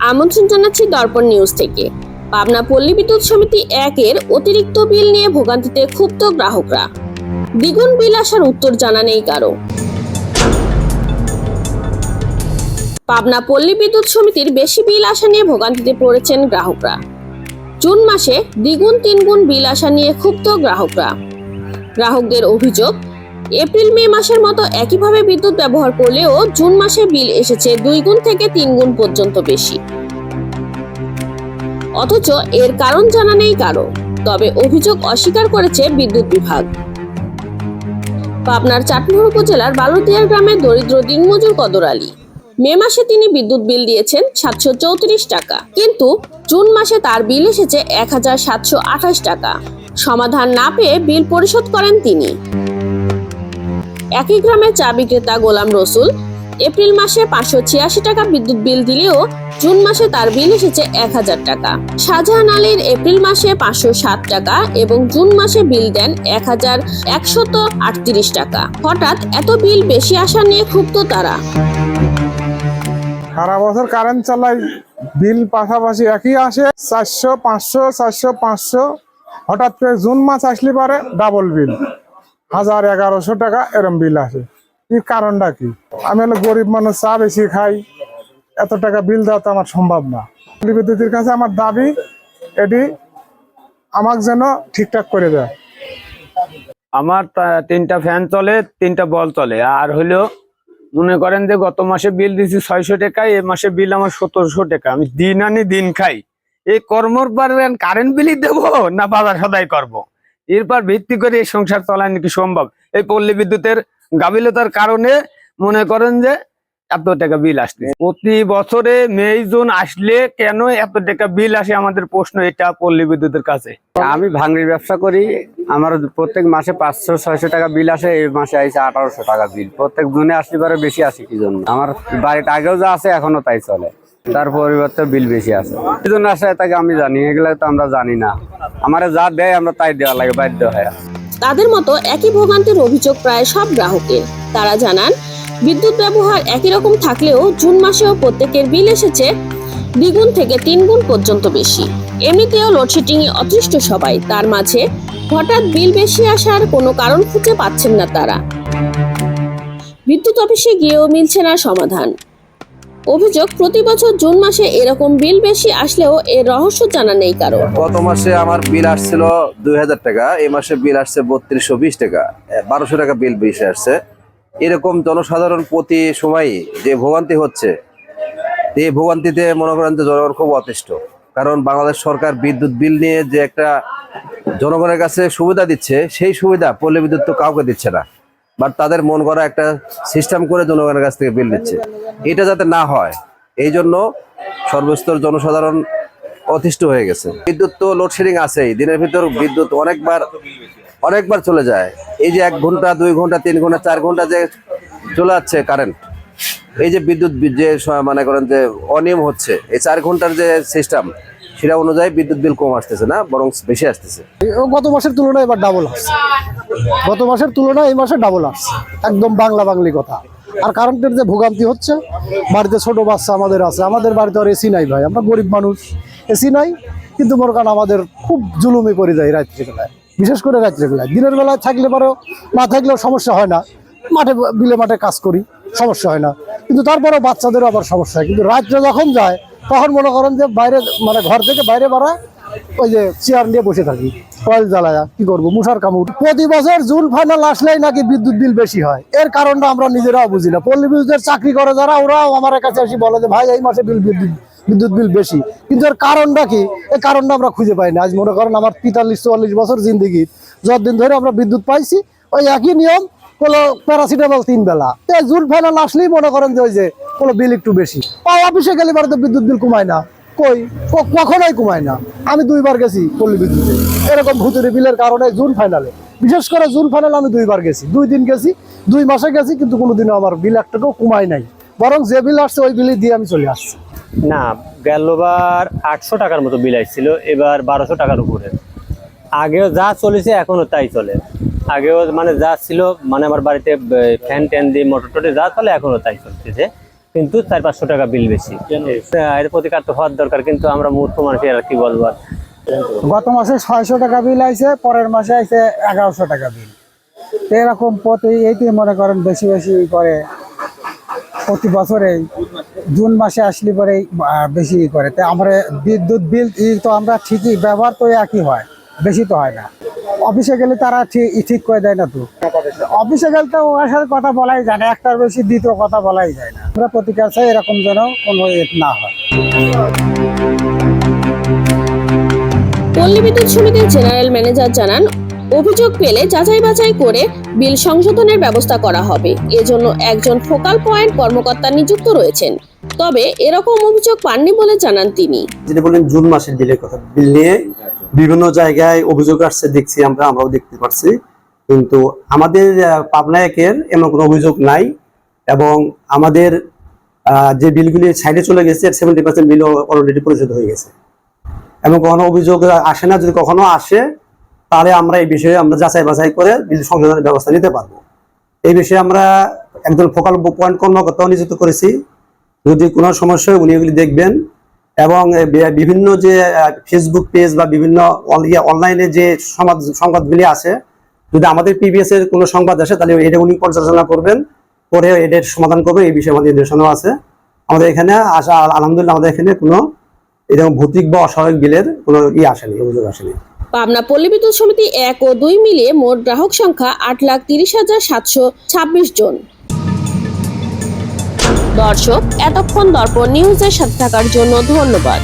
আমন্ত্রণ জানাচ্ছি দর্পণ নিউজ থেকে। পাবনা পল্লী বিদ্যুৎ সমিতি 1-এর অতিরিক্ত বিল নিয়ে ভোগান্তিতে ক্ষুব্ধ গ্রাহকরা। দ্বিগুণ বিল আসার উত্তর জানা নেই কারো। পাবনা পল্লী বিদ্যুৎ সমিতির বেশি বিল আসা নিয়ে ভোগান্তিতে পড়েছেন গ্রাহকরা। জুন মাসে দ্বিগুণ তিনগুণ বিল আসা নিয়ে ক্ষুব্ধ গ্রাহকরা। গ্রাহকদের অভিযোগ, এপ্রিল মে মাসের মতো একইভাবে বিদ্যুৎ ব্যবহার করলেও জুন মাসে বিল এসেছে 2 গুণ থেকে 3 গুণ পর্যন্ত বেশি। অথচ এর কারণ জানা নেই কারো। তবে অভিযোগ অস্বীকার করেছে বিদ্যুৎ বিভাগ। পাবনার চাটমোহর উপজেলার বালুদিয়ার গ্রামের দরিদ্র দিনমজুর কদর আলী মে মাসে তিনি বিদ্যুৎ বিল দিয়েছেন 734 টাকা, কিন্তু জুন মাসে তার বিল এসেছে 1728 টাকা। সমাধান না পেয়ে বিল পরিশোধ করেন তিনি। একই গ্রামের চা বিক্রেতা গোলাম রসুল এপ্রিল মাসে 586 টাকা বিদ্যুৎ বিল দিলেও জুন মাসে তার বিল এসেছে 1000 টাকা। শাহজাহান আলীর এপ্রিল মাসে 507 টাকা এবং জুন মাসে বিল দেন 1138 টাকা। হঠাৎ এত বিল বেশি আসা নিয়ে ক্ষুব্ধ তারা। সারা বছর কারেন্ট চালাই, বিল পাশাপাশি একই আসে, 400 500 400 500। হঠাৎ করে জুন মাস আসলে পারে ডাবল বিল 1000-1100 টাকা এরম বিল আসে। কি কারণটা কি? আমি হলো গরিব মানুষ, চা বেশি খাই, এত টাকা বিল দেওয়া তো আমার সম্ভব না। বিদ্যুতের কাছে আমার দাবি, এটি আমাকে যেন ঠিকঠাক করে দেয়। আমার 3টা ফ্যান চলে, 3টা বল চলে। আর হলো মনে করেন যে গত মাসে বিল দিচ্ছি 600 টাকা, এই মাসে বিল আমার 1700 টাকা। আমি দিন আনি দিন খাই। এই কর্মর পর কারেন্ট বিলই দেবো না বাজার সদাই করব। এরপর ভিত্তি করে এই সংসার চলায় নাকি সম্ভব? এই পল্লী বিদ্যুতের গাফিলতার কারণে মনে করেন যে এত টাকা বিল আসছে। প্রতি বছরে মে জুন আসলে কেন এত টাকা বিল আসে, আমাদের প্রশ্ন এটা পল্লী বিদ্যুতের কাছে। আমি ভাঙড়ির ব্যবসা করি, আমার প্রত্যেক মাসে 500-600 টাকা বিল আসে। এই মাসে আইছে 1800 টাকা বিল। প্রত্যেক জুনে আসলে পরে বেশি আসে। কি জন্য? আমার বাড়িতে আগেও যা আছে এখনো তাই চলে, তার পরিবর্তে বিল বেশি আসে। কি জন্য আসে তাকে আমি জানি, এগুলো তো আমরা জানি না। আমারে যা দেয় আমরা তাই দেওয়া লাগে, বাধ্য হয়। তাদের মতো একই ভোগান্তির অভিযোগ প্রায় সব গ্রাহকের। তারা জানান, বিদ্যুৎ ব্যবহার একই রকম থাকলেও জুন মাসেও প্রত্যেকের বিল এসেছে 2 গুণ থেকে 3 গুণ পর্যন্ত বেশি। এমনিতেও লোডশেডিং এ অতিষ্ঠ সবাই, তার মাঝে হঠাৎ বিল বেশি আসার কোনো কারণ খুঁজে পাচ্ছেন না তারা। বিদ্যুৎ অফিসে গিয়েও মিলছে না সমাধান। অভিযোগ, প্রতি বছর জুন মাসে এরকম বিল বেশি আসলেও এর রহস্য জানা নেই কারো। গত মাসে আমার বিল আসছিল 2000 টাকা, এই মাসে বিল আসছে 3220 টাকা, 1200 টাকা বিল বেশি আসছে। এরকম জনসাধারণ প্রতি সময় যে ভোগান্তি হচ্ছে, এই ভোগান্তিতে মনে করেন যে জনগণ খুব অতিষ্ঠ। কারণ বাংলাদেশ সরকার বিদ্যুৎ বিল নিয়ে যে একটা জনগণের কাছে সুবিধা দিচ্ছে, সেই সুবিধা পল্লী বিদ্যুৎ তো কাউকে দিচ্ছে না। বাট তাদের মন করা একটা সিস্টেম করে জনগণের কাছ থেকে বিল দিচ্ছে। এটা যাতে না হয় এই জন্য সর্বস্তর জনসাধারণ অতিষ্ঠ হয়ে গেছে। বিদ্যুৎ তো লোডশেডিং আছেই, দিনের ভিতর বিদ্যুৎ অনেকবার চলে যায়। এই যে 1 ঘন্টা 2 ঘন্টা 3 ঘন্টা 4 ঘন্টা যে চলে যাচ্ছে কারেন্ট, এই যে বিদ্যুৎ যে মনে করেন যে অনিয়ম হচ্ছে, এই 4 ঘন্টার যে সিস্টেম, সেটা অনুযায়ী বিদ্যুৎ বিল কম আসতেছে না, বরং বেশি আসতেছে। গত মাসের তুলনায় এবার ডাবল আসছে। গত মাসের তুলনায় এই মাসে ডাবল আসছে, একদম বাংলা কথা। আর কারেন্টের যে ভোগান্তি হচ্ছে, বাড়িতে ছোট বাচ্চা আমাদের আছে, আমাদের বাড়িতে আর এসি নাই ভাই, আমরা গরিব মানুষ, এসি নাই। কিন্তু মনে করেন আমাদের খুব জুলুমি করে যায় রাত্রিবেলায়, বিশেষ করে রাত্রিবেলায়। দিনের বেলায় থাকলে পরেও না থাকলেও সমস্যা হয় না, বিলে মাঠে কাজ করি, সমস্যা হয় না। কিন্তু তারপরেও বাচ্চাদেরও আবার সমস্যা হয়। কিন্তু রাত্রে যখন যায় তখন মনে করেন যে বাইরে, মানে ঘর থেকে বাইরে বাড়া, ওই যে চেয়ার নিয়ে বসে থাকি, কয়েল জ্বালায়া কি করবো, মশার কামড়। প্রতি বছর জুন ফাইনাল আসলেই নাকি বিদ্যুৎ বিল বেশি হয়। এর কারণটা আমরা নিজেরাও বুঝি না। পল্লী বিদ্যুতের চাকরি করে যারা, ওরাও আমার কাছে এসে বলে যে ভাই এই মাসে বিদ্যুৎ বিল বেশি। কিন্তু এর কারণটা কি, এই কারণটা আমরা খুঁজে পাই না। আজ মনে করেন আমার 43-44 বছর জিন্দিগি, যতদিন ধরে আমরা বিদ্যুৎ পাইছি, ওই একই নিয়ম হলো, প্যারাসিটামল 3 বেলা। জুন ফাইনাল আসলেই মনে করেন যে ওই যে কোনো বিল একটু বেশি। অফিসে গেলে তো বিদ্যুৎ বিল কমায় না, কখনোই কমায় না। আমি 2 বার গেছি পল্লী বিদ্যুতে এরকম ভুতুরে বিলের কারণে। জুন ফাইনালে, বিশেষ করে জুন ফাইনালে আমি 2 বার গেছি, 2 দিন গেছি, 2 মাসে গেছি, কিন্তু কোনোদিনও আমার বিল একটাকেও কমায় নাই, বরং যে বিল আসছে ওই বিলই দিয়ে আমি চলে আসছি। না, গেলবার 800 টাকার মতো বিল আসছিল, এবার 1200 টাকার উপরে। আগেও যা চলেছে এখনো তাই চলে। আগেও মানে যা ছিল, মানে আমার বাড়িতে ফ্যান ট্যান দিয়ে মোটর টোটে যা চলে এখনো তাই চলতেছে। কিন্তু 400-500 টাকা বিল বেশি। এর প্রতিকার তো হওয়ার দরকার, কিন্তু আমরা মূর্খ মানুষ, আর কি বলবো আর। গত মাসে 600 টাকা বিল আইছে, পরের মাসে আইছে 1100 টাকা বিল। তো এরকম প্রতি এইটি মনে করেন বেশি বেশি করে প্রতি বছরে জুন মাসে আসলে পরে বেশি করে। তো আমরা বিদ্যুৎ বিল তো আমরা ঠিকই ব্যবহার তো একই হয়, বেশি তো হয় না। অফিসে গেলে তারা ঠিক করে দেয় না। তো অফিসে গেলে তো ওর সাথে কথা বলাই যায় না, একটার বেশি দ্বিতীয় কথা বলাই যায় না। আমরা প্রতিকার চাই এরকম যেন কোনো না হয়। পল্লী বিদ্যুৎ সমিতির জেনারেল ম্যানেজার জানান, অভিযোগ পেলে যাচাই বাছাই করে বিল সংশোধনের ব্যবস্থা করা হবে। এজন্য একজন ফোকাল পয়েন্ট কর্মকর্তা নিযুক্ত রয়েছেন। তবে এরকম অভিযোগ পাননি বলে জানান তিনি। যেটা বললেন জুন মাসের বিলের কথা, বিল নিয়ে বিভিন্ন জায়গায় অভিযোগ আসছে, দেখছি আমরাও দেখতে পাচ্ছি, কিন্তু আমাদের পাবনা একের এমন কোনো অভিযোগ নাই। এবং আমাদের যে বিলগুলি সাইডে চলে গেছে 70% বিল অলরেডি পরিশোধ হয়ে গেছে, এবং কখনো অভিযোগ আসে না। যদি কখনো আসে তাহলে আমরা এই বিষয়ে আমরা যাচাই বাছাই করে বিল সংশোধনের ব্যবস্থা নিতে পারবো। এই বিষয়ে আমরা একজন ফোকাল পয়েন্ট কর্মকর্তাও নিযুক্ত করেছি। যদি কোনো সমস্যা হয় উনি এগুলি দেখবেন, এবং বিভিন্ন যে ফেসবুক পেজ বা বিভিন্ন অনলাইনে যে সংবাদগুলি আছে, যদি আমাদের পিবিএস এর কোনো সংবাদ আসে তাহলে এটা উনি পর্যালোচনা করবেন, করে এটার সমাধান করবেন। এই বিষয়ে আমাদের নির্দেশনা আছে। আমাদের এখানে আসা আলহামদুলিল্লাহ আমাদের এখানে কোনো এরকম ভৌতিক বা অস্বাভাবিক বিলের কোনো আসেনি, অভিযোগ আসেনি। পাবনা পল্লী বিদ্যুৎ সমিতি 1 ও 2 মিলিয়ে মোট গ্রাহক সংখ্যা 8,30,726 জন। দর্শক, এতক্ষণ দর্পণ নিউজের সাথে থাকার জন্য ধন্যবাদ।